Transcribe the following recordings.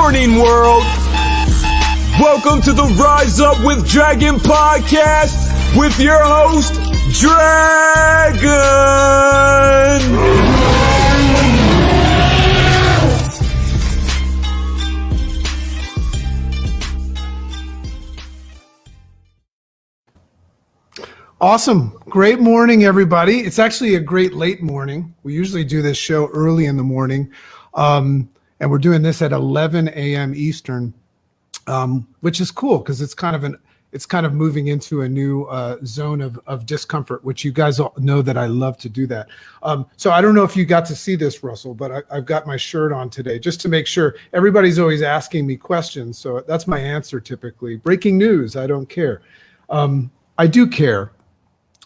morning, world. Welcome to the Rise Up with Dragon podcast with your host, Dragon. Awesome. Great morning, everybody. It's actually a great late morning. We usually do this show early in the morning, and we're doing this at 11 a.m. Eastern, which is cool because it's kind of moving into a new zone of discomfort, which you guys all know that I love to do that. So I don't know if you got to see this, Russell, but I've got my shirt on today just to make sure. Everybody's always asking me questions, so that's my answer typically. Breaking news, I don't care. I do care,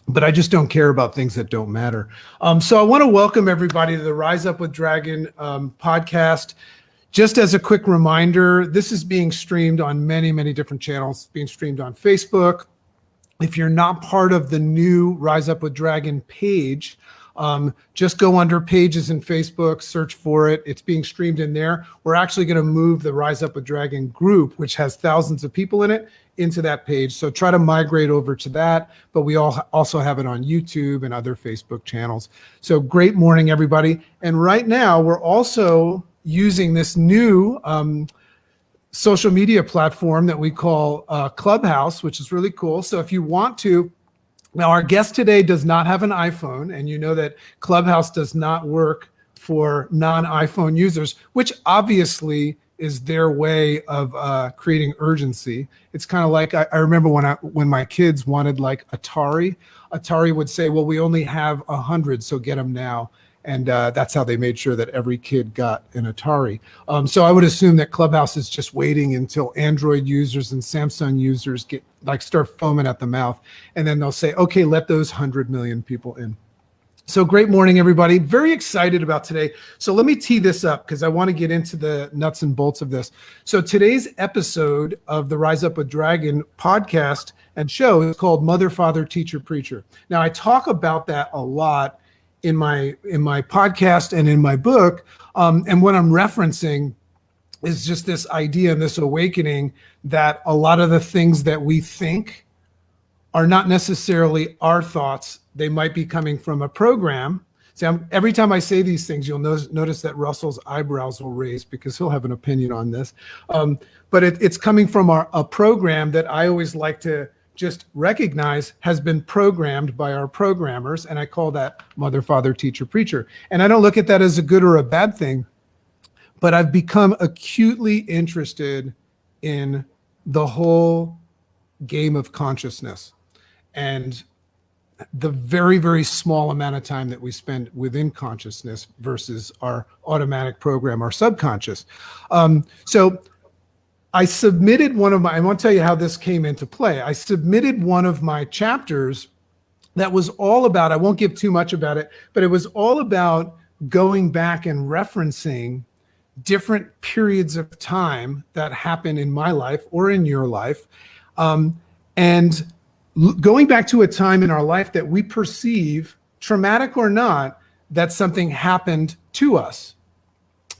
but I just don't care about things that don't matter. So I want to welcome everybody to the Rise Up with Dragon podcast. Just as a quick reminder, this is being streamed on many, many different channels, being streamed on Facebook. If you're not part of the new Rise Up with Dragon page, just go under pages in Facebook, search for it. It's being streamed in there. We're actually going to move the Rise Up with Dragon group, which has thousands of people in it, into that page. So try to migrate over to that, but we also have it on YouTube and other Facebook channels. So great morning, everybody. And right now we're also using this new social media platform that we call Clubhouse, which is really cool. So if you want to, now our guest today does not have an iPhone, and you know that Clubhouse does not work for non-iPhone users, which obviously is their way of creating urgency. It's kind of like, I remember when my kids wanted like Atari would say, well, we only have 100, so get them now. And that's how they made sure that every kid got an Atari. So I would assume that Clubhouse is just waiting until Android users and Samsung users start foaming at the mouth. And then they'll say, okay, let those 100 million people in. So great morning, everybody. Very excited about today. So let me tee this up because I want to get into the nuts and bolts of this. So today's episode of the Rise Up with Dragon podcast and show is called Mother, Father, Teacher, Preacher. Now I talk about that a lot in my podcast and in my book. And what I'm referencing is just this idea and this awakening that a lot of the things that we think are not necessarily our thoughts. They might be coming from a program. See, every time I say these things, you'll notice that Russell's eyebrows will raise because he'll have an opinion on this. But it's coming from a program that I always like to just recognize has been programmed by our programmers. And I call that Mother, Father, Teacher, Preacher. And I don't look at that as a good or a bad thing, but I've become acutely interested in the whole game of consciousness and the very, very small amount of time that we spend within consciousness versus our automatic program, our subconscious. So I submitted I want to tell you how this came into play. I submitted one of my chapters that was all about, I won't give too much about it, but it was all about going back and referencing different periods of time that happen in my life or in your life. And going back to a time in our life that we perceive, traumatic or not, that something happened to us.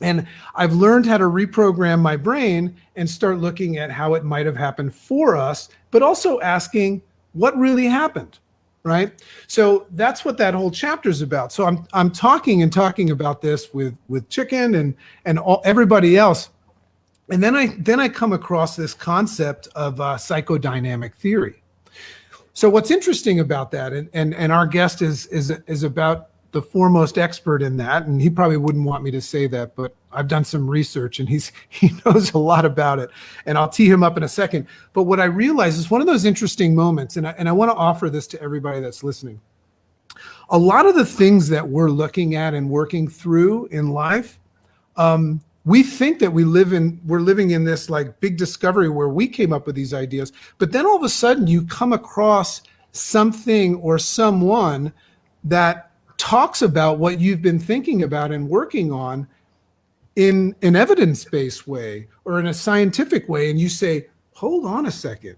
And I've learned how to reprogram my brain and start looking at how it might have happened for us, but also asking what really happened, right? So that's what that whole chapter is about. So I'm talking about this with Chicken and everybody else. And then I come across this concept of psychodynamic theory. So what's interesting about that, and our guest is about the foremost expert in that, and he probably wouldn't want me to say that, but I've done some research and he knows a lot about it, and I'll tee him up in a second. But what I realize is one of those interesting moments, and I want to offer this to everybody that's listening. A lot of the things that we're looking at and working through in life, we think that we're living in this like big discovery where we came up with these ideas, but then all of a sudden you come across something or someone that talks about what you've been thinking about and working on in an evidence-based way or in a scientific way, and you say, hold on a second,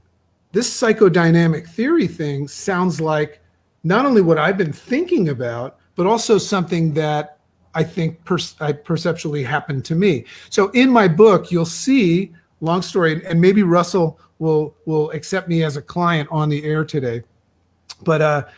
this psychodynamic theory thing sounds like not only what I've been thinking about, but also something that I think perceptually happened to me. So in my book, you'll see, long story, and maybe Russell will accept me as a client on the air today, but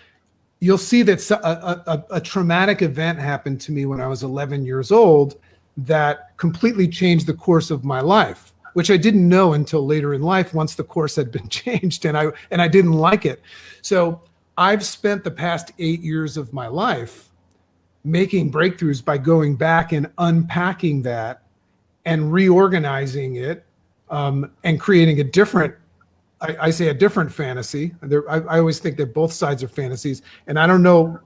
you'll see that a traumatic event happened to me when I was 11 years old that completely changed the course of my life, which I didn't know until later in life once the course had been changed, and I didn't like it. So I've spent the past 8 years of my life making breakthroughs by going back and unpacking that and reorganizing it, and creating a different, I say a different fantasy. I always think that both sides are fantasies. And I don't know,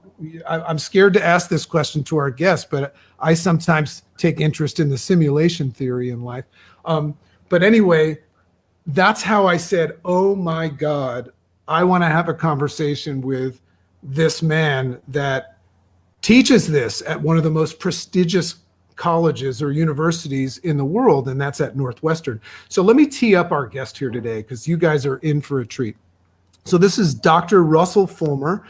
I'm scared to ask this question to our guests, but I sometimes take interest in the simulation theory in life. But anyway, that's how I said, oh my God, I want to have a conversation with this man that teaches this at one of the most prestigious colleges or universities in the world, and that's at Northwestern. So let me tee up our guest here today, because you guys are in for a treat. So this is Dr. Russell Fulmer.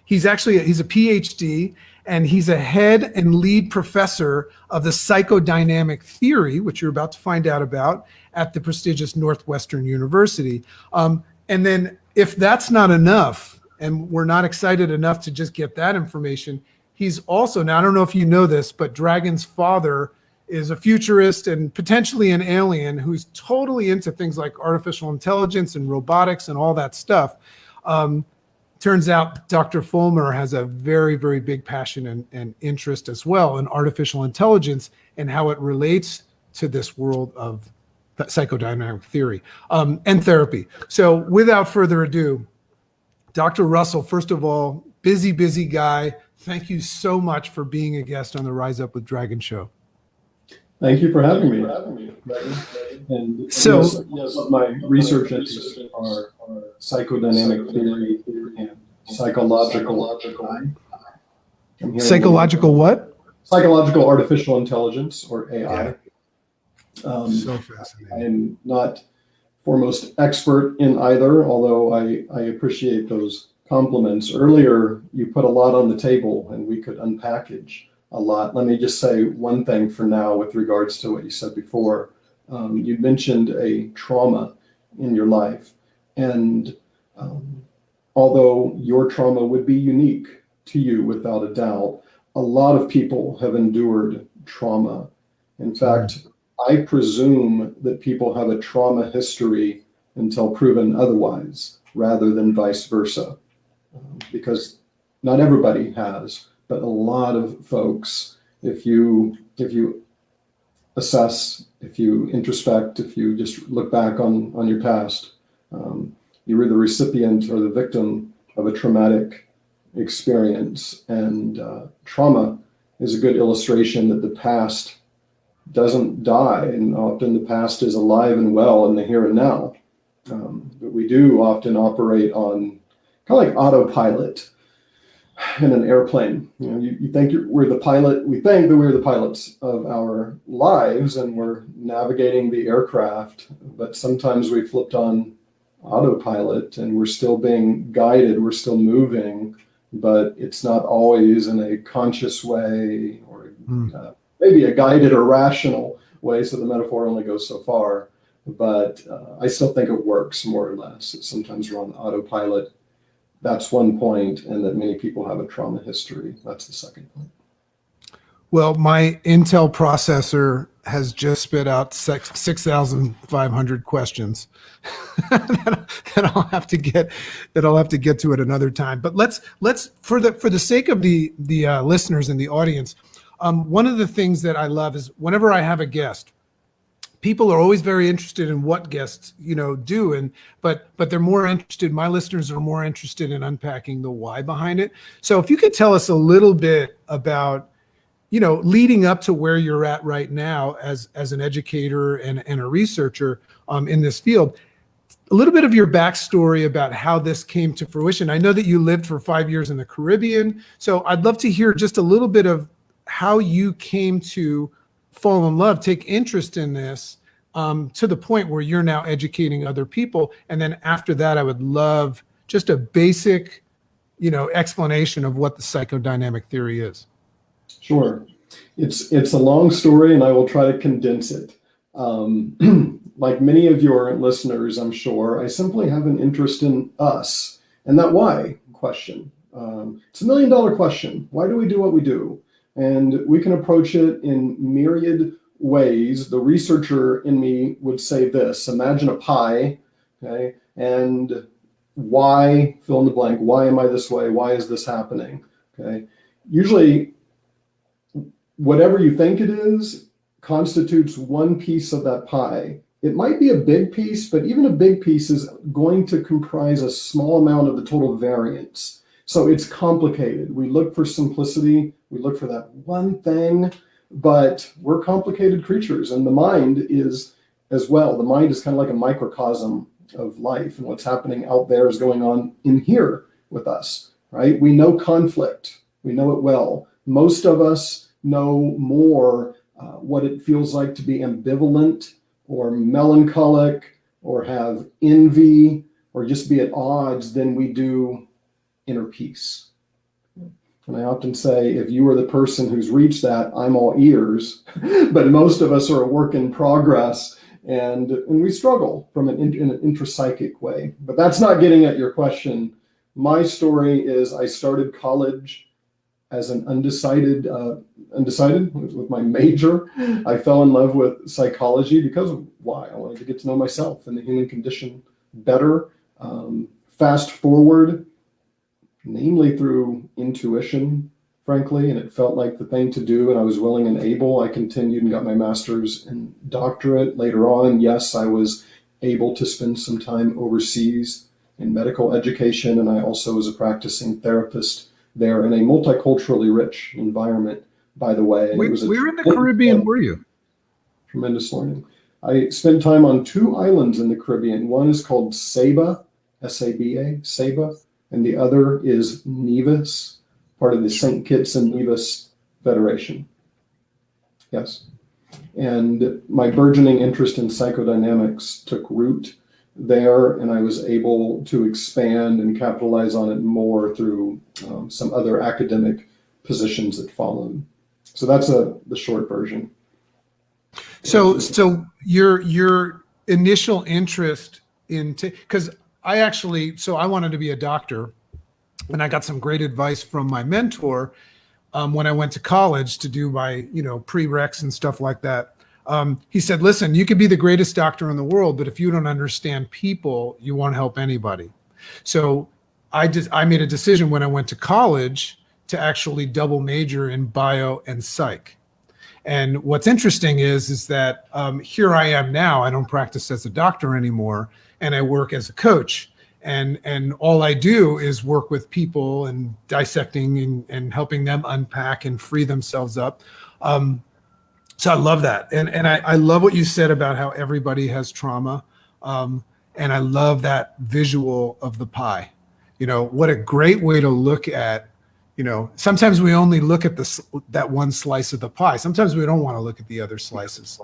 He's a PhD, and he's a head and lead professor of the psychodynamic theory, which you're about to find out about, at the prestigious Northwestern University. And then if that's not enough, and we're not excited enough to just get that information, he's also, now I don't know if you know this, but Dragon's father is a futurist and potentially an alien who's totally into things like artificial intelligence and robotics and all that stuff. Turns out Dr. Fulmer has a very, very big passion and interest as well in artificial intelligence and how it relates to this world of psychodynamic theory and therapy. So without further ado, Dr. Russell, first of all, busy guy. Thank you so much for being a guest on the Rise Up with Dragon show. Thank you for having me. And so, yes, my research interests are psychodynamic theory and psychological. Psychological what? Psychological artificial intelligence, or AI. So fascinating. I'm not foremost expert in either, although I appreciate those compliments. Earlier, you put a lot on the table, and we could unpackage a lot. Let me just say one thing for now with regards to what you said before. You mentioned a trauma in your life, and although your trauma would be unique to you without a doubt, a lot of people have endured trauma. In fact, I presume that people have a trauma history until proven otherwise, rather than vice versa, because not everybody has, but a lot of folks, if you assess, if you introspect, if you just look back on your past, you were the recipient or the victim of a traumatic experience. And trauma is a good illustration that the past doesn't die, and often the past is alive and well in the here and now. But we do often operate on kind of like autopilot in an airplane. You know, you think we're the pilot. We think that we're the pilots of our lives, and we're navigating the aircraft. But sometimes we flipped on autopilot, and we're still being guided. We're still moving, but it's not always in a conscious way, or maybe a guided or rational way. So the metaphor only goes so far. But I still think it works more or less. Sometimes we're on autopilot. That's one point, and that many people have a trauma history. That's the second point. Well, my Intel processor has just spit out 6,500 questions that I'll have to get to at another time. But let's for the sake of the listeners and the audience, one of the things that I love is whenever I have a guest, people are always very interested in what guests, do, but they're more interested. My listeners are more interested in unpacking the why behind it. So if you could tell us a little bit about, leading up to where you're at right now as an educator and a researcher in this field, a little bit of your backstory about how this came to fruition. I know that you lived for 5 years in the Caribbean, so I'd love to hear just a little bit of how you came to fall in love, take interest in this, to the point where you're now educating other people. And then after that, I would love just a basic, explanation of what the psychodynamic theory is. Sure. It's a long story, and I will try to condense it. Like many of your listeners, I'm sure, I simply have an interest in us and that why question. It's a $1 million question. Why do we do what we do? And we can approach it in myriad ways. The researcher in me would say this: imagine a pie, okay, and why, fill in the blank, why am I this way? Why is this happening? Okay. Usually, whatever you think it is constitutes one piece of that pie. It might be a big piece, but even a big piece is going to comprise a small amount of the total variance. So it's complicated. We look for simplicity. We look for that one thing, but we're complicated creatures. And the mind is as well. The mind is kind of like a microcosm of life, and what's happening out there is going on in here with us, right? We know conflict. We know it well. Most of us know more what it feels like to be ambivalent or melancholic or have envy or just be at odds than we do inner peace. And I often say, if you are the person who's reached that, I'm all ears. But most of us are a work in progress, and we struggle from in an intrapsychic way. But that's not getting at your question. My story is I started college as an undecided with my major. I fell in love with psychology because of why? I wanted to get to know myself and the human condition better. Fast forward, namely through intuition, frankly, and it felt like the thing to do, and I was willing and able. I continued and got my master's and doctorate later on. Yes, I was able to spend some time overseas in medical education, and I also was a practicing therapist there in a multiculturally rich environment, by the way. Where in the Caribbean were you? Tremendous learning. I spent time on 2 islands in the Caribbean. One is called Saba, S-A-B-A, Saba, and the other is Nevis, part of the St. Kitts and Nevis Federation. Yes. And my burgeoning interest in psychodynamics took root there, and I was able to expand and capitalize on it more through some other academic positions that followed. So that's the short version. So your initial interest in, because I wanted to be a doctor, and I got some great advice from my mentor when I went to college to do my prereqs and stuff like that. He said, listen, you could be the greatest doctor in the world, but if you don't understand people, you won't help anybody. So I made a decision when I went to college to actually double major in bio and psych. And what's interesting is that here I am now. I don't practice as a doctor anymore, and I work as a coach. And all I do is work with people and dissecting and helping them unpack and free themselves up. So I love that. And I love what you said about how everybody has trauma. And I love that visual of the pie. What a great way to look at, sometimes we only look at that one slice of the pie. Sometimes we don't want to look at the other slices,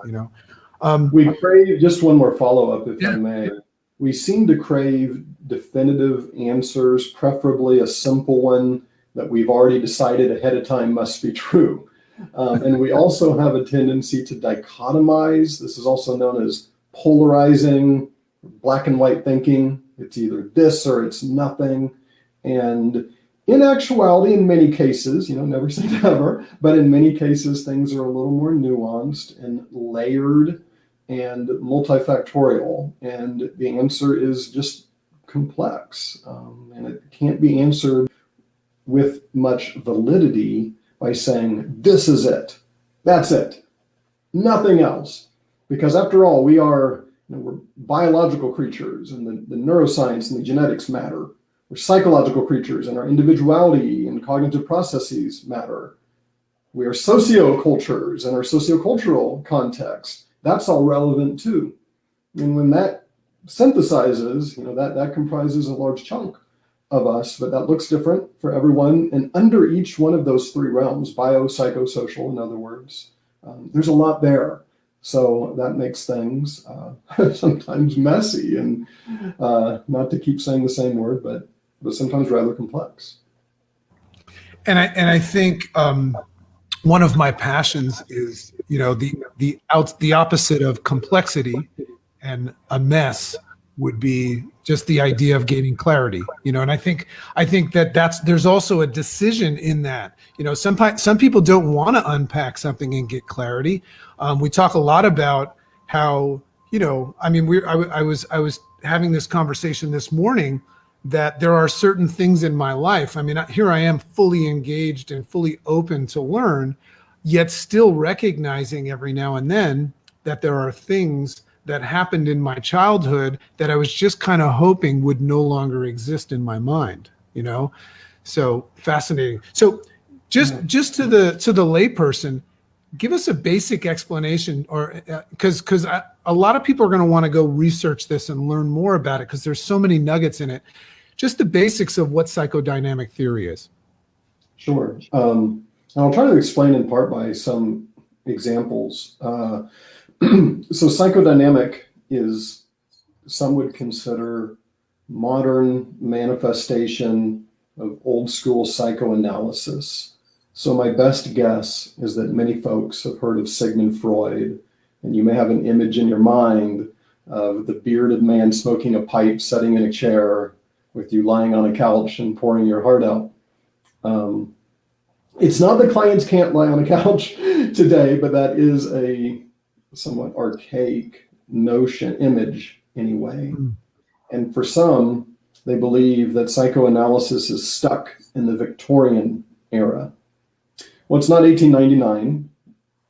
We crave, just one more follow-up, if I may. We seem to crave definitive answers, preferably a simple one that we've already decided ahead of time must be true. And we also have a tendency to dichotomize. This is also known as polarizing, black and white thinking. It's either this or it's nothing. And in actuality, in many cases, never say never, but in many cases, things are a little more nuanced and layered and multifactorial. And the answer is just complex. And it can't be answered with much validity by saying, this is it, that's it, nothing else. Because after all, we're biological creatures, and the neuroscience and the genetics matter. We're psychological creatures, and our individuality and cognitive processes matter. We are sociocultures, and our sociocultural context, that's all relevant too. And when that synthesizes, that comprises a large chunk of us, but that looks different for everyone. And under each one of those 3 realms, bio, psycho, social, in other words, there's a lot there. So that makes things sometimes messy, and not to keep saying the same word, but sometimes rather complex. And I think one of my passions is, the opposite of complexity, and a mess would be just the idea of gaining clarity, and I think there's also a decision in that. Some people don't want to unpack something and get clarity. We talk a lot about how, I was having this conversation this morning that there are certain things in my life. Here I am fully engaged and fully open to learn, yet still recognizing every now and then that there are things that happened in my childhood that I was just kind of hoping would no longer exist in my mind, So fascinating. So just to the layperson, give us a basic explanation, or because a lot of people are going to want to go research this and learn more about it because there's so many nuggets in it. Just the basics of what psychodynamic theory is. Sure. I'll try to explain in part by some examples. So psychodynamic is, some would consider, modern manifestation of old school psychoanalysis. So my best guess is that many folks have heard of Sigmund Freud, and you may have an image in your mind of the bearded man smoking a pipe, sitting in a chair, with you lying on a couch and pouring your heart out. It's not that clients can't lie on a couch today, but that is a somewhat archaic image anyway. And for some, they believe that psychoanalysis is stuck in the Victorian era. Well, it's not 1899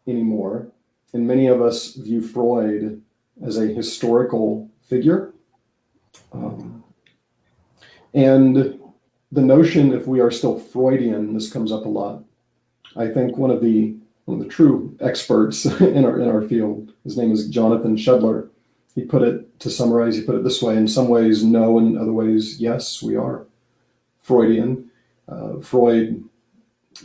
anymore, and many of us view Freud as a historical figure. And the notion, if we are still Freudian, this comes up a lot. I think one of the true experts in our field, his name is Jonathan Shedler. He put it this way: in some ways, no, in other ways, yes, we are Freudian. Freud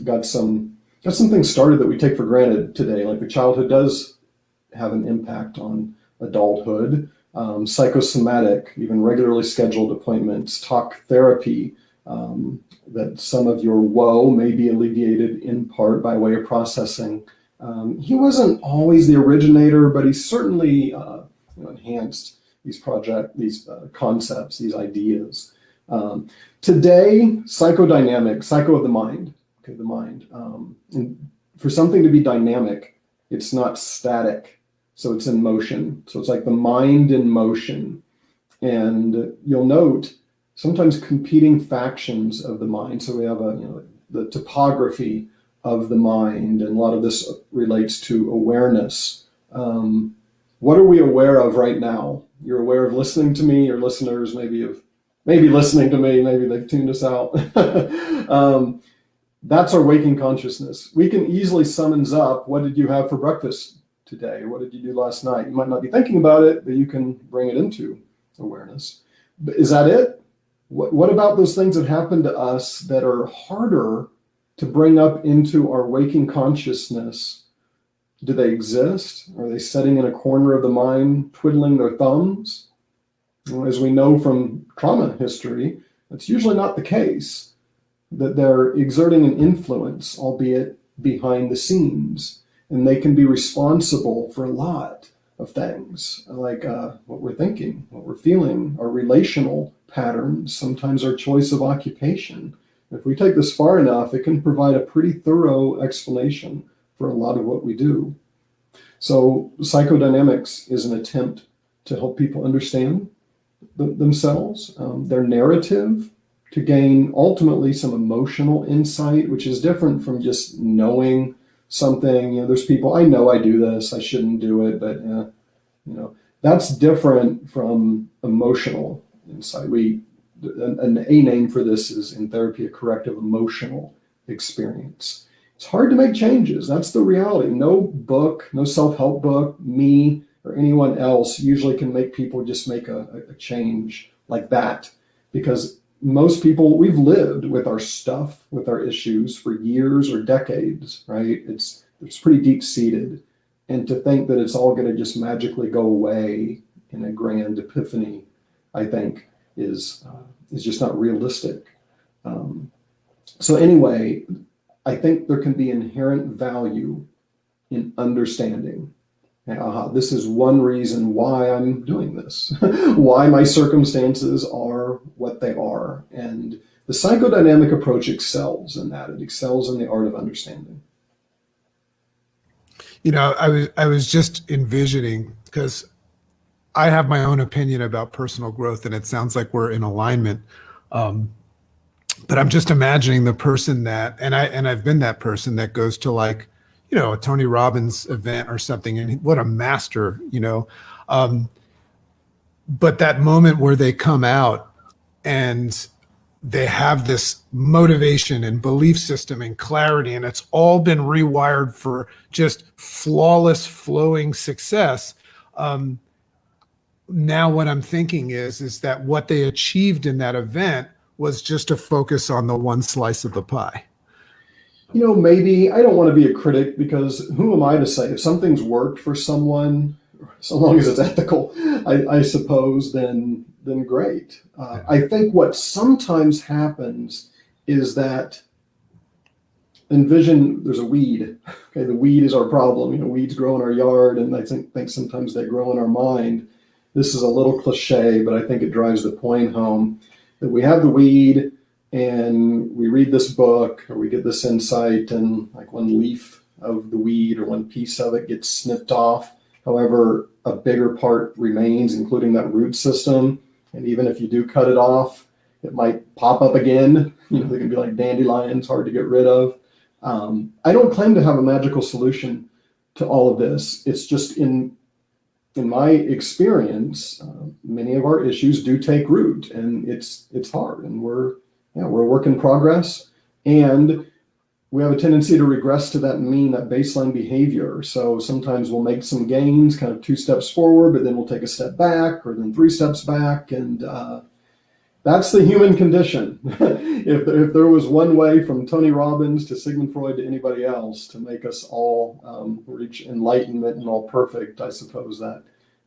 got some things started that we take for granted today, like the childhood does have an impact on adulthood. Psychosomatic, even regularly scheduled appointments, talk therapy, that some of your woe may be alleviated in part by way of processing. He wasn't always the originator, but he certainly enhanced these concepts, these ideas. Today, psychodynamic, psycho of the mind, the mind. And for something to be dynamic, it's not static. So it's in motion. So it's like the mind in motion. And you'll note sometimes competing factions of the mind. So we have the topography of the mind, and a lot of this relates to awareness. What are we aware of right now? You're aware of listening to me. Your listeners maybe listening to me. Maybe they've tuned us out. That's our waking consciousness. We can easily summons up, what did you have for breakfast today? What did you do last night? You might not be thinking about it, but you can bring it into awareness. But is that it? What about those things that happen to us that are harder to bring up into our waking consciousness? Do they exist? Are they sitting in a corner of the mind, twiddling their thumbs? Well, as we know from trauma history, that's usually not the case, that they're exerting an influence, albeit behind the scenes. And they can be responsible for a lot of things, like what we're thinking, what we're feeling, our relational patterns, sometimes our choice of occupation. If we take this far enough, it can provide a pretty thorough explanation for a lot of what we do. So psychodynamics is an attempt to help people understand themselves, their narrative, to gain ultimately some emotional insight, which is different from just knowing something. There's people, I know I do this, I shouldn't do it, but that's different from emotional insight. A name for this is in therapy a corrective emotional experience. It's hard to make changes. That's the reality. No book, no self-help book, me or anyone else usually can make people just make a change like that, because most people, we've lived with our stuff, with our issues for years or decades, right? It's pretty deep-seated. And to think that it's all going to just magically go away in a grand epiphany, I think, is just not realistic. So anyway, I think there can be inherent value in understanding. This is one reason why I'm doing this, why my circumstances are what they are. And the psychodynamic approach excels in that. It excels in the art of understanding. You know, I was just envisioning, because I have my own opinion about personal growth, and it sounds like we're in alignment. But I'm just imagining the person that, and I've been that person that goes to, like, you know, a Tony Robbins event or something, and what a master, you know. But that moment where they come out and they have this motivation and belief system and clarity, and it's all been rewired for just flawless flowing success. Now what I'm thinking is that what they achieved in that event was just to focus on the one slice of the pie. You know, maybe I don't want to be a critic, because who am I to say if something's worked for someone, so long as it's ethical, I suppose, then great. I think what sometimes happens is that, envision there's a weed. Okay, the weed is our problem. You know, weeds grow in our yard, and I think sometimes they grow in our mind. This is a little cliche, but I think it drives the point home that we have the weed, and we read this book or we get this insight, and like one leaf of the weed or one piece of it gets snipped off. However, a bigger part remains, including that root system. And even if you do cut it off, it might pop up again. You know, they can be like dandelions, hard to get rid of. I don't claim to have a magical solution to all of this. It's just in my experience, many of our issues do take root, and it's hard, and we're a work in progress, and we have a tendency to regress to that mean, that baseline behavior. So sometimes we'll make some gains, kind of 2 steps forward, but then we'll take a step back, or then 3 steps back, and that's the human condition. If there was one way from Tony Robbins to Sigmund Freud to anybody else to make us all reach enlightenment and all perfect, I suppose that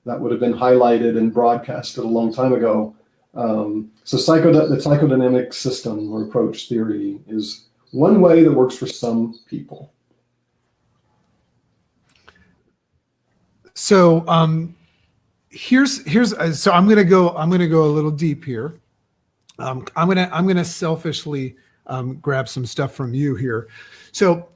would have been highlighted and broadcasted a long time ago. So the psychodynamic system or approach theory is one way that works for some people. So here's so I'm gonna go a little deep here. I'm gonna selfishly grab some stuff from you here. So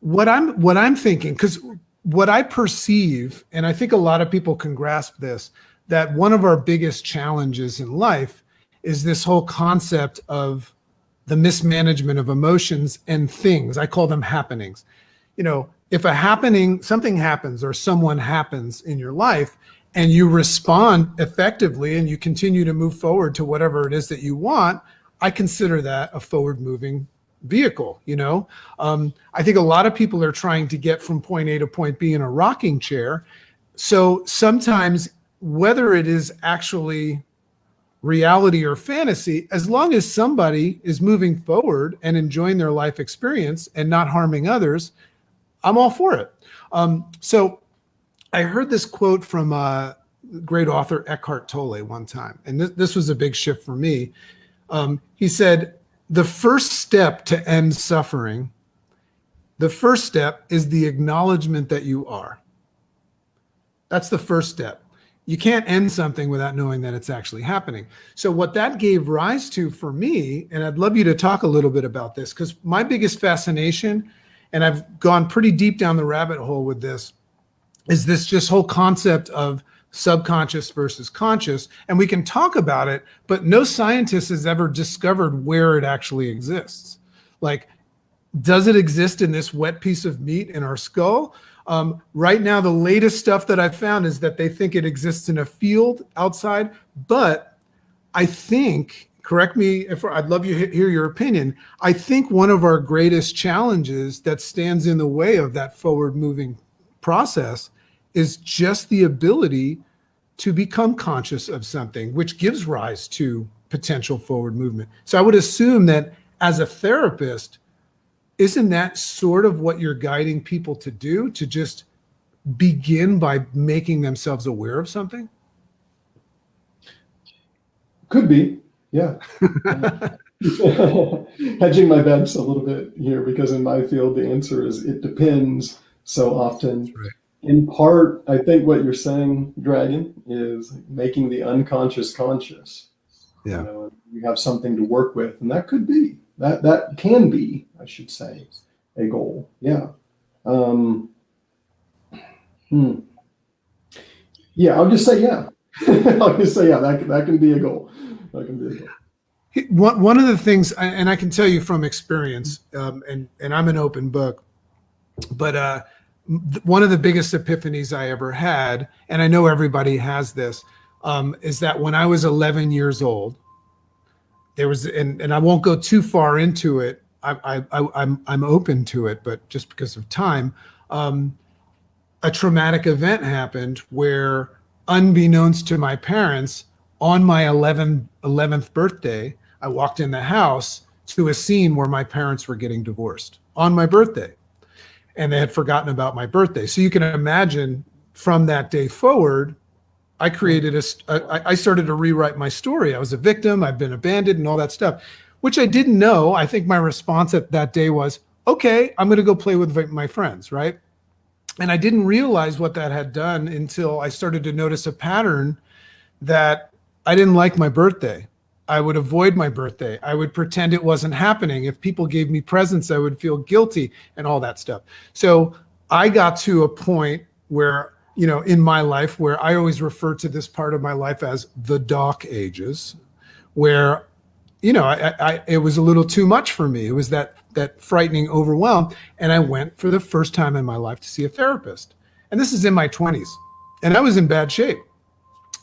what I'm thinking, because what I perceive, and I think a lot of people can grasp this, that one of our biggest challenges in life is this whole concept of the mismanagement of emotions and things. I call them happenings. You know, if something happens or someone happens in your life, and you respond effectively and you continue to move forward to whatever it is that you want, I consider that a forward moving vehicle. You know, I think a lot of people are trying to get from point A to point B in a rocking chair. So sometimes, whether it is actually reality or fantasy, as long as somebody is moving forward and enjoying their life experience and not harming others, I'm all for it. So I heard this quote from great author Eckhart Tolle one time, and this was a big shift for me. He said, the first step to end suffering, the first step is the acknowledgement that you are. That's the first step. You can't end something without knowing that it's actually happening. So what that gave rise to for me, and I'd love you to talk a little bit about this, because my biggest fascination, and I've gone pretty deep down the rabbit hole with this, is this just whole concept of subconscious versus conscious. And we can talk about it, but no scientist has ever discovered where it actually exists. Like, does it exist in this wet piece of meat in our skull? Right now, the latest stuff that I've found is that they think it exists in a field outside. But I think, correct me if I'd love you to hear your opinion. I think one of our greatest challenges that stands in the way of that forward moving process is just the ability to become conscious of something, which gives rise to potential forward movement. So I would assume that as a therapist, isn't that sort of what you're guiding people to do, to just begin by making themselves aware of something? Could be, yeah. Hedging my bets a little bit here, because in my field, the answer is it depends so often. Right. In part, I think what you're saying, Dragon, is making the unconscious conscious. Yeah. You know, you have something to work with, and that could be, that can be, I should say, a goal. Yeah. Yeah, I'll just say yeah. I'll just say yeah. That can be a goal. That can be a goal. One of the things, and I can tell you from experience, and I'm an open book, but one of the biggest epiphanies I ever had, and I know everybody has this, is that when I was 11 years old, there was, and I won't go too far into it. I'm open to it, but just because of time, a traumatic event happened where, unbeknownst to my parents, on my 11th birthday, I walked in the house to a scene where my parents were getting divorced on my birthday, and they had forgotten about my birthday. So you can imagine, from that day forward, I created I started to rewrite my story. I was a victim, I've been abandoned and all that stuff, which I didn't know. I think my response at that day was, okay, I'm going to go play with my friends, right? And I didn't realize what that had done until I started to notice a pattern that I didn't like my birthday. I would avoid my birthday. I would pretend it wasn't happening. If people gave me presents, I would feel guilty and all that stuff. So I got to a point where, you know, in my life, where I always refer to this part of my life as the dark ages, where, you know, it was a little too much for me. It was that frightening overwhelm. And I went for the first time in my life to see a therapist. And this is in my 20s. And I was in bad shape.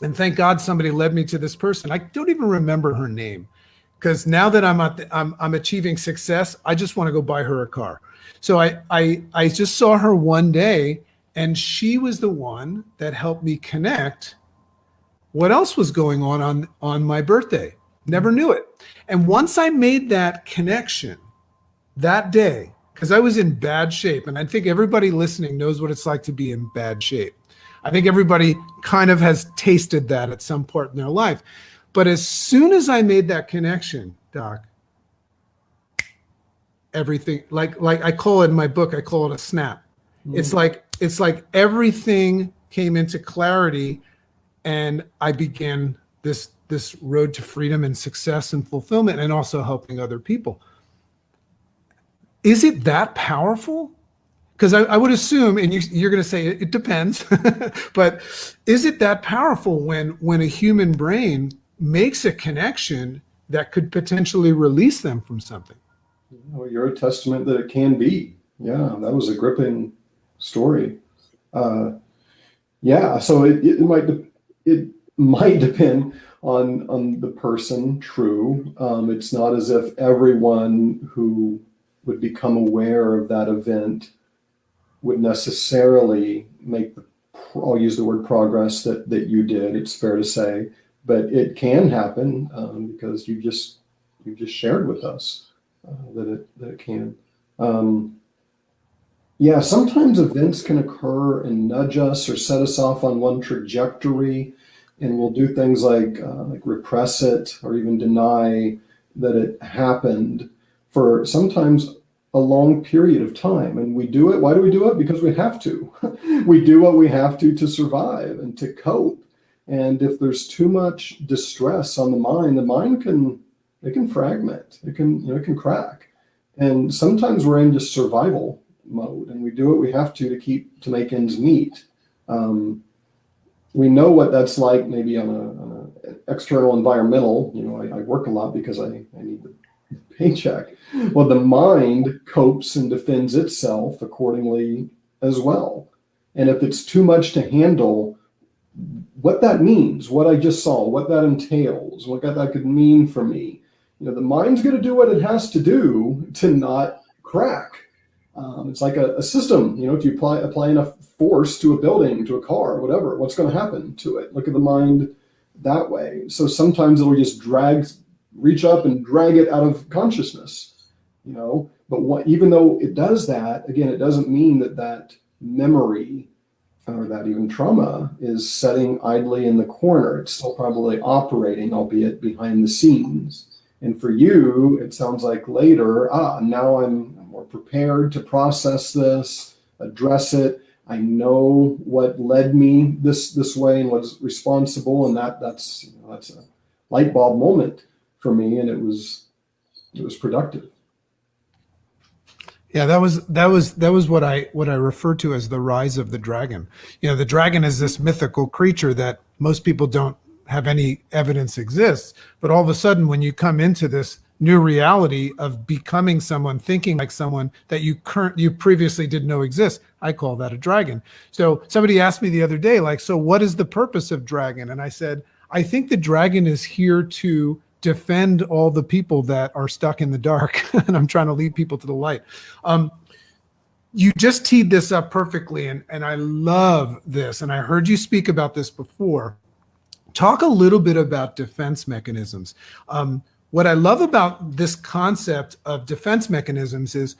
And thank God somebody led me to this person. I don't even remember her name, because now that I'm achieving success, I just want to go buy her a car. So I just saw her one day, and she was the one that helped me connect what else was going on my birthday. Never knew it. And once I made that connection that day, because I was in bad shape, and I think everybody listening knows what it's like to be in bad shape. I think everybody kind of has tasted that at some point in their life. But as soon as I made that connection, Doc, everything, like I call it in my book, I call it a snap. It's like everything came into clarity, and I began this road to freedom and success and fulfillment, and also helping other people. Is it that powerful? Because I would assume, and you're going to say it depends, but is it that powerful when a human brain makes a connection that could potentially release them from something? Well, you're a testament that it can be. Yeah, that was a gripping story. Yeah, so it might depend on the person. True. It's not as if everyone who would become aware of that event would necessarily make I'll use the word progress that you did. It's fair to say, but it can happen because you just shared with us that it can. Yeah, sometimes events can occur and nudge us or set us off on one trajectory, and we'll do things like repress it or even deny that it happened for sometimes a long period of time. And we do it. Why do we do it? Because we have to. We do what we have to survive and to cope. And if there's too much distress on the mind can fragment. It can crack. And sometimes we're in just survival mode, and we do what we have to make ends meet. We know what that's like, maybe on an external environmental. You know, I work a lot because I need the paycheck. Well, the mind copes and defends itself accordingly as well. And if it's too much to handle, what that means, what I just saw, what that entails, what that could mean for me, you know, the mind's going to do what it has to do to not crack. It's like a system. You know, if you apply enough force to a building, to a car, whatever, what's going to happen to it? Look at the mind that way. So sometimes it'll just reach up and drag it out of consciousness, you know. But even though it does that, again, it doesn't mean that memory or that even trauma is sitting idly in the corner. It's still probably operating, albeit behind the scenes. And for you, it sounds like later, now I'm more prepared to process this, address it. I know what led me this way and what's responsible, and that's a light bulb moment for me, and it was productive. Yeah, that was what I refer to as the rise of the dragon. The dragon is this mythical creature that most people don't have any evidence exists, but all of a sudden when you come into this new reality of becoming someone, thinking like someone that you previously didn't know exists, I call that a dragon. So somebody asked me the other day, like, so what is the purpose of dragon? And I said, I think the dragon is here to defend all the people that are stuck in the dark, and I'm trying to lead people to the light. You just teed this up perfectly, and I love this, and I heard you speak about this before. Talk a little bit about defense mechanisms. What I love about this concept of defense mechanisms is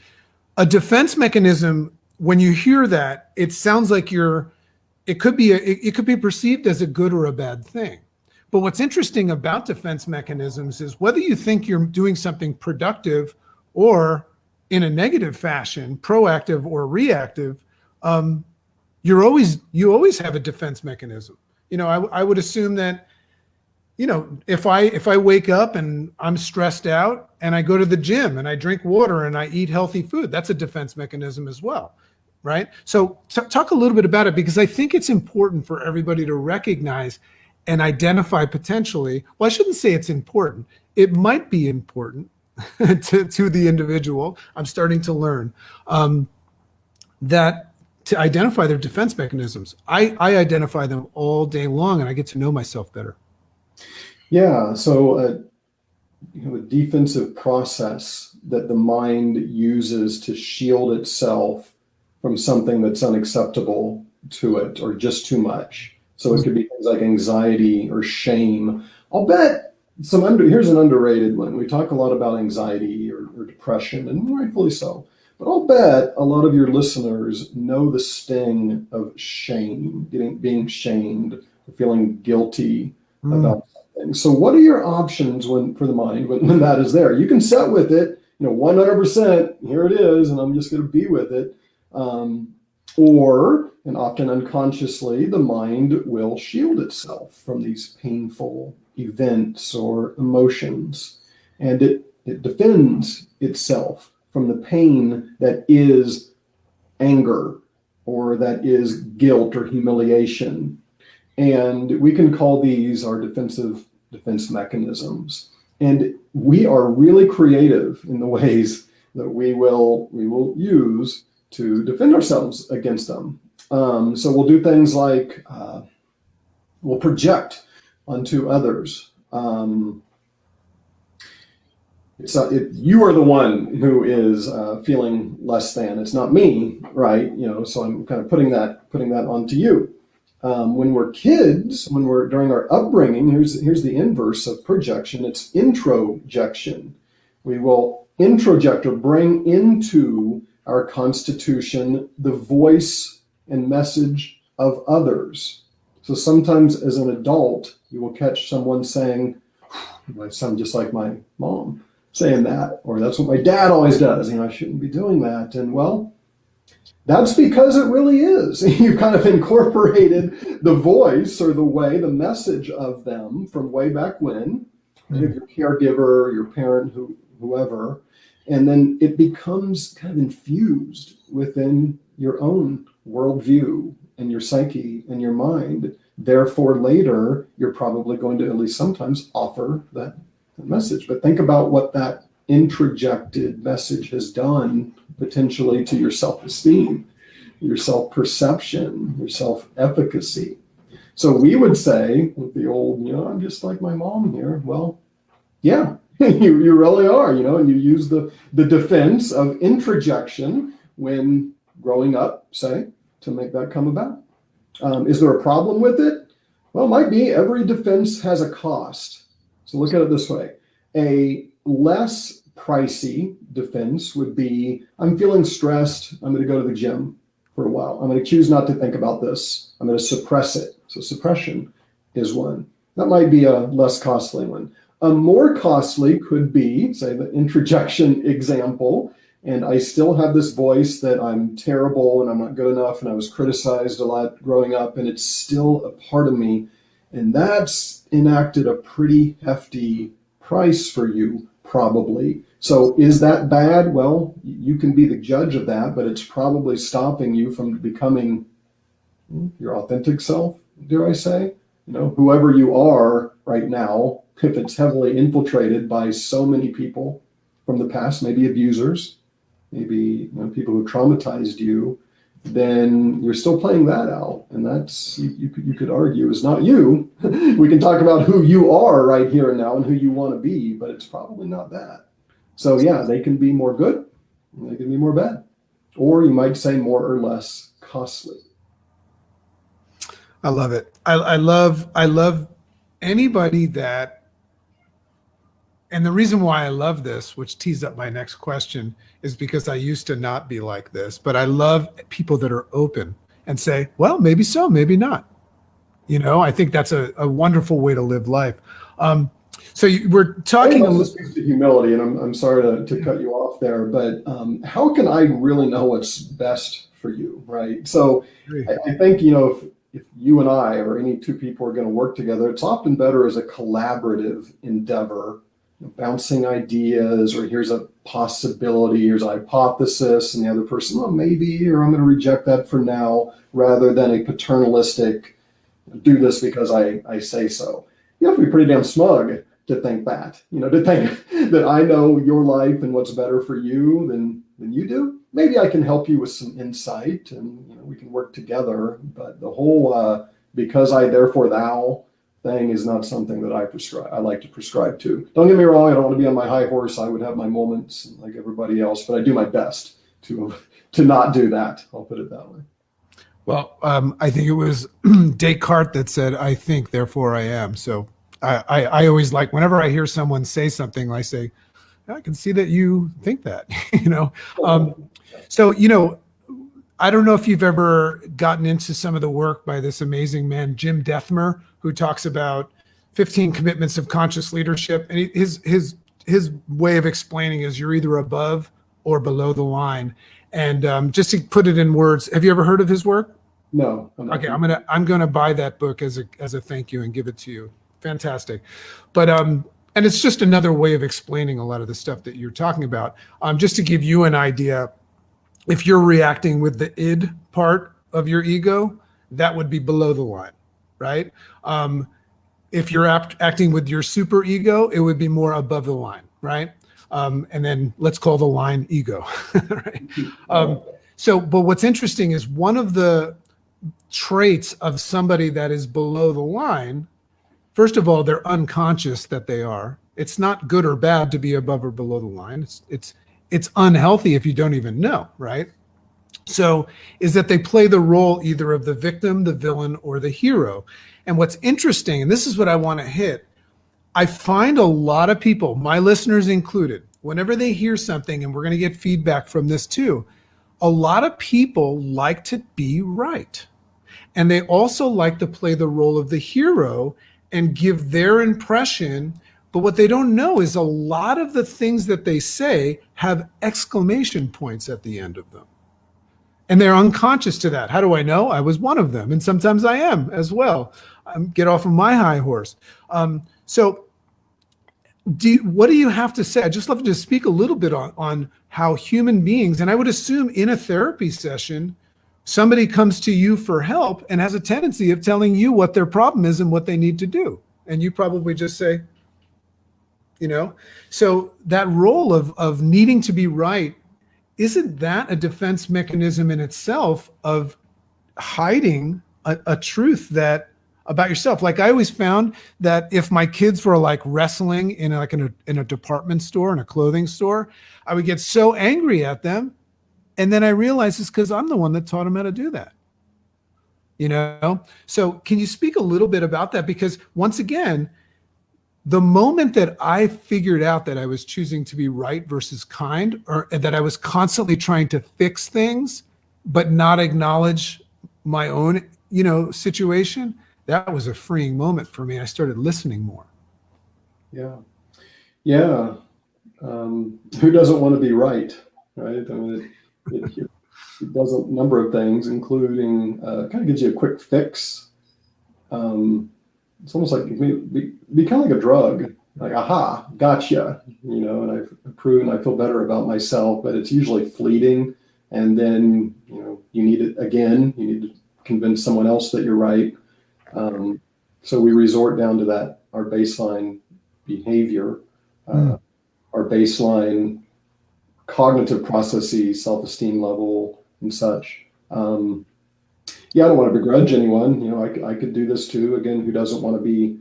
a defense mechanism. When you hear that, it sounds like it could be perceived as a good or a bad thing. But what's interesting about defense mechanisms is whether you think you're doing something productive or in a negative fashion, proactive or reactive, you always have a defense mechanism. I would assume that, if I wake up and I'm stressed out and I go to the gym and I drink water and I eat healthy food, that's a defense mechanism as well, right? So talk a little bit about it, because I think it's important for everybody to recognize and identify potentially, well, I shouldn't say it's important. It might be important to the individual. I'm starting to learn that to identify their defense mechanisms. I identify them all day long, and I get to know myself better. Yeah, so a defensive process that the mind uses to shield itself from something that's unacceptable to it or just too much. So it could be things like anxiety or shame. I'll bet here's an underrated one. We talk a lot about anxiety or depression, and rightfully so. But I'll bet a lot of your listeners know the sting of shame, being shamed, feeling guilty about something. So what are your options for the mind when that is there? You can set with it, 100%, here it is, and I'm just going to be with it. And often unconsciously, the mind will shield itself from these painful events or emotions, and it defends itself from the pain that is anger or that is guilt or humiliation. And we can call these our defense mechanisms. And we are really creative in the ways that we will use to defend ourselves against them. So we'll do things like we'll project onto others. You are the one who is feeling less than. It's not me, right? So I'm kind of putting that onto you. When we're kids, during our upbringing, here's the inverse of projection. It's introjection. We will introject or bring into our constitution the voice and message of others. So sometimes as an adult, you will catch someone saying, I sound just like my mom saying that, or that's what my dad always does. I shouldn't be doing that. And well, that's because it really is. You've kind of incorporated the voice or the way, the message of them from way back when, your caregiver, your parent, whoever, and then it becomes kind of infused within your own worldview and your psyche and your mind. Therefore, later, you're probably going to at least sometimes offer that message. But think about what that introjected message has done potentially to your self-esteem, your self-perception, your self-efficacy. So we would say with the old, I'm just like my mom here. Well, yeah, you really are, and you use the defense of introjection when growing up, say, to make that come about. Is there a problem with it? Well, it might be. Every defense has a cost. So look at it this way. A less pricey defense would be, I'm feeling stressed. I'm going to go to the gym for a while. I'm going to choose not to think about this. I'm going to suppress it. So suppression is one. That might be a less costly one. A more costly could be, say, the introjection example. And I still have this voice that I'm terrible and I'm not good enough, and I was criticized a lot growing up, and it's still a part of me. And that's enacted a pretty hefty price for you, probably. So is that bad? Well, you can be the judge of that, but it's probably stopping you from becoming your authentic self, dare I say? Whoever you are right now, if it's heavily infiltrated by so many people from the past, maybe abusers, maybe people who traumatized you, then you're still playing that out. And that's, you could argue, is not you. We can talk about who you are right here and now and who you want to be, but it's probably not that. So yeah, they can be more good, and they can be more bad. Or you might say more or less costly. I love it. I love anybody that, and the reason why I love this, which tees up my next question, is because I used to not be like this, but I love people that are open and say, well, maybe so, maybe not. I think that's a wonderful way to live life. So we're talking a little. Speaks to humility, and I'm sorry to cut you off there, but how can I really know what's best for you, right? So I think, if you and I or any two people are going to work together, it's often better as a collaborative endeavor, bouncing ideas, or here's a possibility, here's a hypothesis, and the other person, well, maybe, or I'm going to reject that for now, rather than a paternalistic, do this because I say so. You have to be pretty damn smug to think that, to think that I know your life and what's better for you than you do. Maybe I can help you with some insight, and we can work together. But the whole because I therefore thou thing is not something that I like to prescribe to. Don't get me wrong, I don't want to be on my high horse. I would have my moments like everybody else, but I do my best to not do that. I'll put it that way. Well, I think it was Descartes that said, I think, therefore I am. So I always like, whenever I hear someone say something, I say, I can see that you think that, So, I don't know if you've ever gotten into some of the work by this amazing man, Jim Dethmer, who talks about 15 commitments of conscious leadership. And his way of explaining is you're either above or below the line. And just to put it in words, have you ever heard of his work? No. Okay, I'm gonna buy that book as a thank you and give it to you. Fantastic. But and it's just another way of explaining a lot of the stuff that you're talking about. Just to give you an idea, if you're reacting with the id part of your ego, that would be below the line, right? If you're acting with your super ego, it would be more above the line, right? And then let's call the line ego, right? But what's interesting is one of the traits of somebody that is below the line, first of all, they're unconscious that they are. It's not good or bad to be above or below the line. It's unhealthy if you don't even know, right? So is that they play the role either of the victim, the villain, or the hero. And what's interesting, and this is what I want to hit, I find a lot of people, my listeners included, whenever they hear something, and we're going to get feedback from this too, a lot of people like to be right. And they also like to play the role of the hero and give their impression. But what they don't know is a lot of the things that they say have exclamation points at the end of them. And they're unconscious to that. How do I know? I was one of them. And sometimes I am as well. Get off of my high horse. So what do you have to say? I'd just love to speak a little bit on how human beings, and I would assume in a therapy session, somebody comes to you for help and has a tendency of telling you what their problem is and what they need to do. And you probably just say, so that role of needing to be right, isn't that a defense mechanism in itself of hiding a truth that about yourself? Like I always found that if my kids were like wrestling in a department store, in a clothing store, I would get so angry at them. And then I realized it's because I'm the one that taught them how to do that. So can you speak a little bit about that? Because once again, the moment that I figured out that I was choosing to be right versus kind, or that I was constantly trying to fix things, but not acknowledge my own, situation, that was a freeing moment for me. I started listening more. Yeah. Yeah. Who doesn't want to be right? Right. I mean, it does a number of things, including kind of gives you a quick fix. It's almost like be kind of like a drug, like, aha, gotcha, and I've proven I feel better about myself, but it's usually fleeting. And then, you need it again. You need to convince someone else that you're right. So we resort down to that, our baseline behavior, our baseline cognitive processes, self-esteem level and such. Yeah, I don't want to begrudge anyone. I could do this too. Again, who doesn't want to be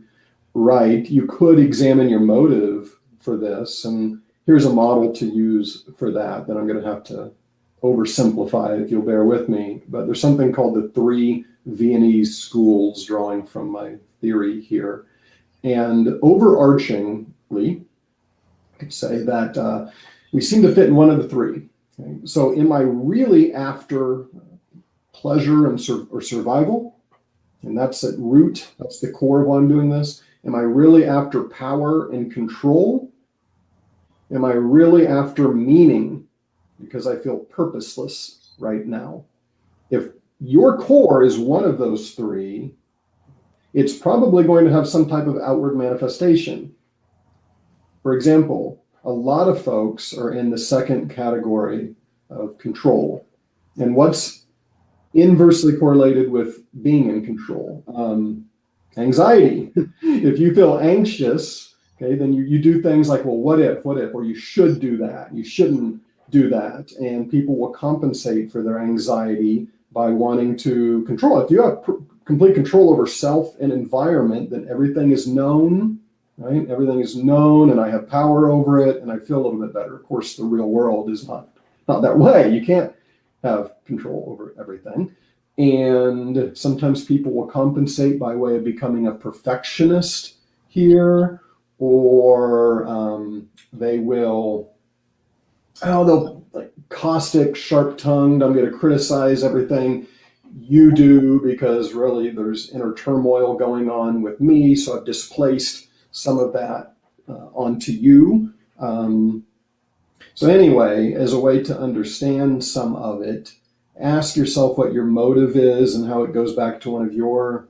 right? You could examine your motive for this. And here's a model to use for that I'm going to have to oversimplify, if you'll bear with me. But there's something called the three Viennese schools, drawing from my theory here. And overarchingly, I could say that we seem to fit in one of the three. Okay? So am I really after pleasure and or survival? And that's at root, that's the core of why I'm doing this. Am I really after power and control? Am I really after meaning because I feel purposeless right now? If your core is one of those three, it's probably going to have some type of outward manifestation. For example, a lot of folks are in the second category of control. And what's inversely correlated with being in control? Anxiety. If you feel anxious, okay, then you do things like, well, what if, or you should do that, you shouldn't do that. And people will compensate for their anxiety by wanting to control. If you have complete control over self and environment, then everything is known, right? Everything is known, and I have power over it, and I feel a little bit better. Of course, the real world is not that way. You can't have control over everything. And sometimes people will compensate by way of becoming a perfectionist here, or they will, they'll like caustic, sharp-tongued, I'm going to criticize everything you do because really there's inner turmoil going on with me, so I've displaced some of that onto you. So anyway, as a way to understand some of it, ask yourself what your motive is and how it goes back to one of your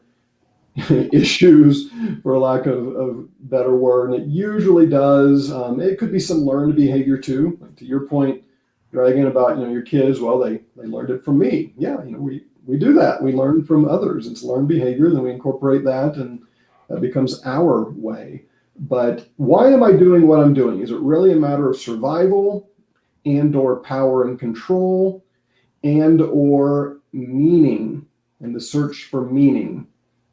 issues, for lack of better word. And it usually does. It could be some learned behavior too. Like to your point, Dragon, about your kids. Well, they learned it from me. Yeah, we do that. We learn from others. It's learned behavior. Then we incorporate that, and that becomes our way. But why am I doing what I'm doing? Is it really a matter of survival and or power and control and or meaning, and the search for meaning,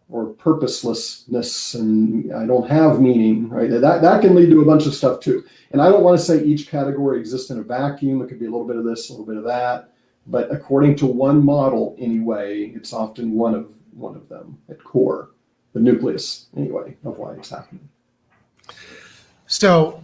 or purposelessness, and I don't have meaning, right? That can lead to a bunch of stuff too. And I don't want to say each category exists in a vacuum. It could be a little bit of this, a little bit of that. But according to one model anyway, it's often one of them at core, the nucleus anyway, of why it's happening. So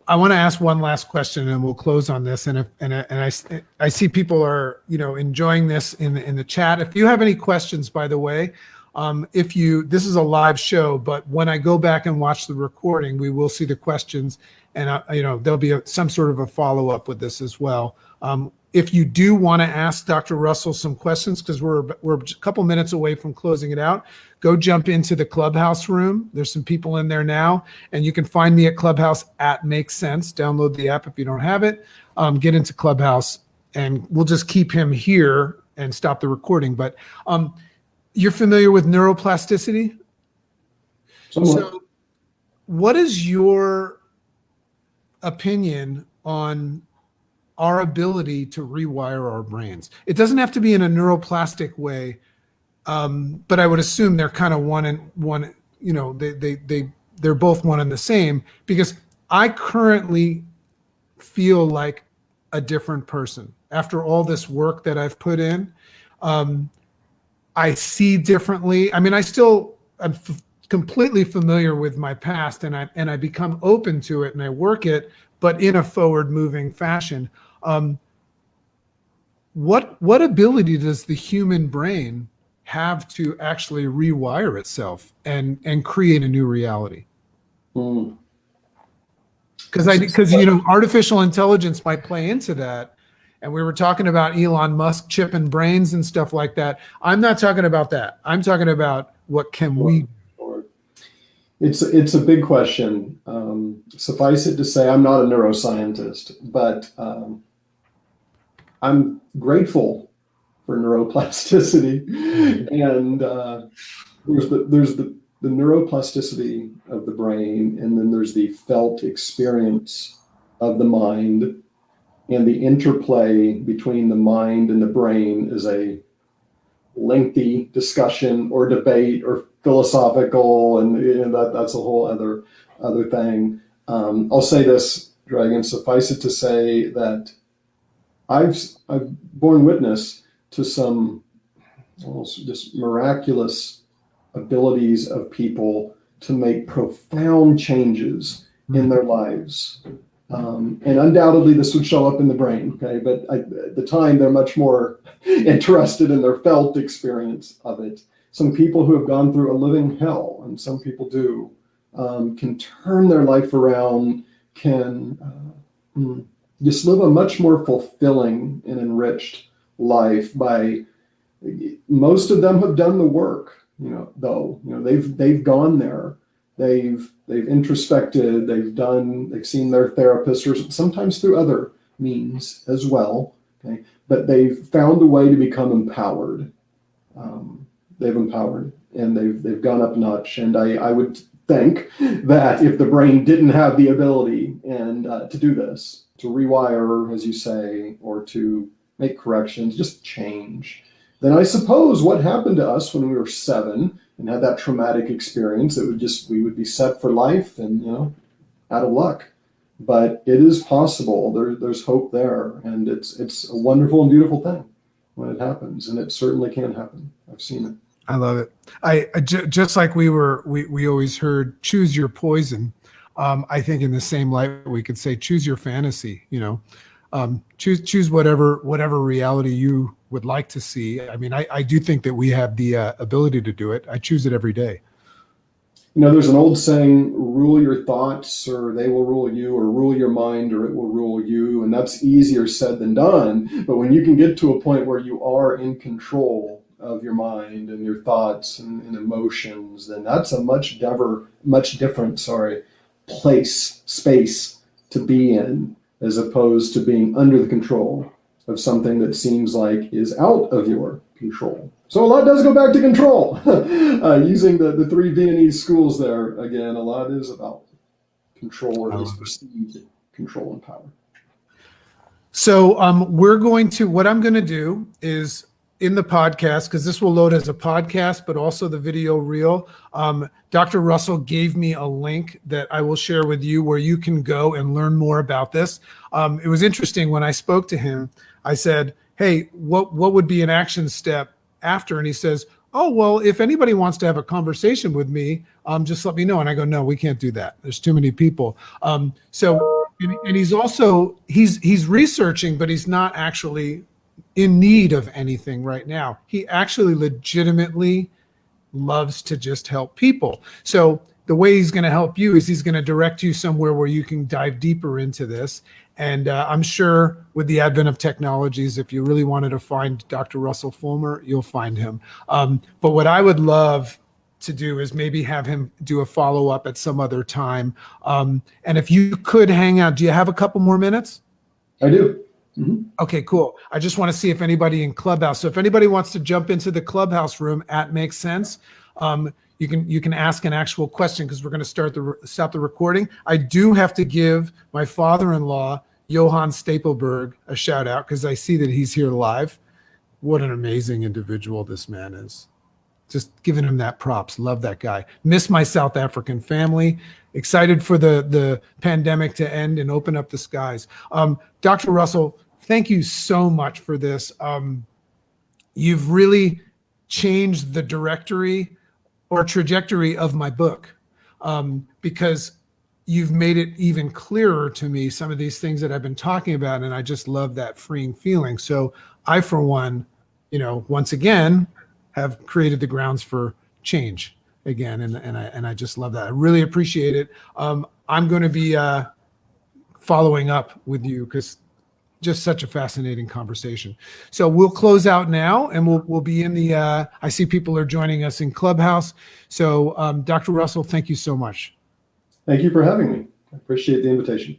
I want to ask one last question, and we'll close on this. And I see people are enjoying this in the chat. If you have any questions, by the way, this is a live show, but when I go back and watch the recording, we will see the questions, and there'll be some sort of a follow up with this as well. If you do want to ask Dr. Russell some questions, because we're a couple minutes away from closing it out, go jump into the Clubhouse room. There's some people in there now, and you can find me at Clubhouse @MakesSense. Download the app if you don't have it. Get into Clubhouse, and we'll just keep him here and stop the recording. But you're familiar with neuroplasticity? So what is your opinion on our ability to rewire our brains? It doesn't have to be in a neuroplastic way, but I would assume they're kind of one and one. They're both one and the same, because I currently feel like a different person after all this work that I've put in. I see differently. I mean, I'm completely familiar with my past, and I become open to it and I work it, but in a forward-moving fashion. What ability does the human brain have to actually rewire itself and create a new reality? Mm. Because artificial intelligence might play into that. And we were talking about Elon Musk chipping brains and stuff like that. I'm not talking about that. I'm talking about what can we. Sure. It's a big question. Suffice it to say, I'm not a neuroscientist, but I'm grateful for neuroplasticity. And there's the neuroplasticity of the brain, and then there's the felt experience of the mind, and the interplay between the mind and the brain is a lengthy discussion or debate or philosophical, and that's a whole other thing. I'll say this, Dragon, suffice it to say that I've borne witness to some almost just miraculous abilities of people to make profound changes in their lives. And undoubtedly this would show up in the brain, okay? But at the time, they're much more interested in their felt experience of it. Some people who have gone through a living hell, and some people do, can turn their life around, can just live a much more fulfilling and enriched life by, most of them have done the work, they've gone there. They've introspected, they've seen their therapist, or sometimes through other means as well. Okay, but they've found a way to become empowered. They've empowered, and they've gone up a notch. And I would think that if the brain didn't have the ability and to do this, to rewire, as you say, or to make corrections, just change, then I suppose what happened to us when we were 7 and had that traumatic experience, we would be set for life and, out of luck. But it is possible. There's hope there, and it's a wonderful and beautiful thing when it happens, and it certainly can happen. I've seen it. I love it. I just like we always heard, choose your poison. I think in the same light we could say, choose your fantasy. Choose whatever reality you would like to see. I mean, I do think that we have the ability to do it. I choose it every day. There's an old saying, rule your thoughts or they will rule you, or rule your mind or it will rule you. And that's easier said than done. But when you can get to a point where you are in control of your mind and your thoughts and emotions, then that's a much different space to be in, as opposed to being under the control of something that seems like is out of your control. So a lot does go back to control. Using the 3 Viennese schools there, again, a lot is about control, or at least perceived control and power. So what I'm going to do is, in the podcast, because this will load as a podcast, but also the video reel, Dr. Russell gave me a link that I will share with you where you can go and learn more about this. It was interesting when I spoke to him. I said, hey, what would be an action step after? And he says, oh, well, if anybody wants to have a conversation with me, just let me know. And I go, no, we can't do that. There's too many people. And he's also, he's researching, but he's not actually in need of anything right now. He actually legitimately loves to just help people. So the way he's going to help you is he's going to direct you somewhere where you can dive deeper into this. And I'm sure with the advent of technologies, if you really wanted to find Dr. Russell Fulmer, you'll find him. But what I would love to do is maybe have him do a follow-up at some other time. And if you could hang out, do you have a couple more minutes? I do. Mm-hmm. Okay, cool. I just want to see if anybody in Clubhouse. So if anybody wants to jump into the Clubhouse room at Makes Sense, you can ask an actual question, because we're going to stop the recording. I do have to give my father-in-law, Johann Stapelberg, a shout out, because I see that he's here live. What an amazing individual this man is. Just giving him that props. Love that guy. Miss my South African family. Excited for the pandemic to end and open up the skies. Dr. Russell, thank you so much for this. You've really changed the trajectory of my book, because you've made it even clearer to me, some of these things that I've been talking about, and I just love that freeing feeling. So I, for one, once again, have created the grounds for change. again, and I just love that. I really appreciate it. I'm going to be following up with you because just such a fascinating conversation. So we'll close out now, and we'll be in the. I see people are joining us in Clubhouse. So Dr. Russell, thank you so much. Thank you for having me. I appreciate the invitation.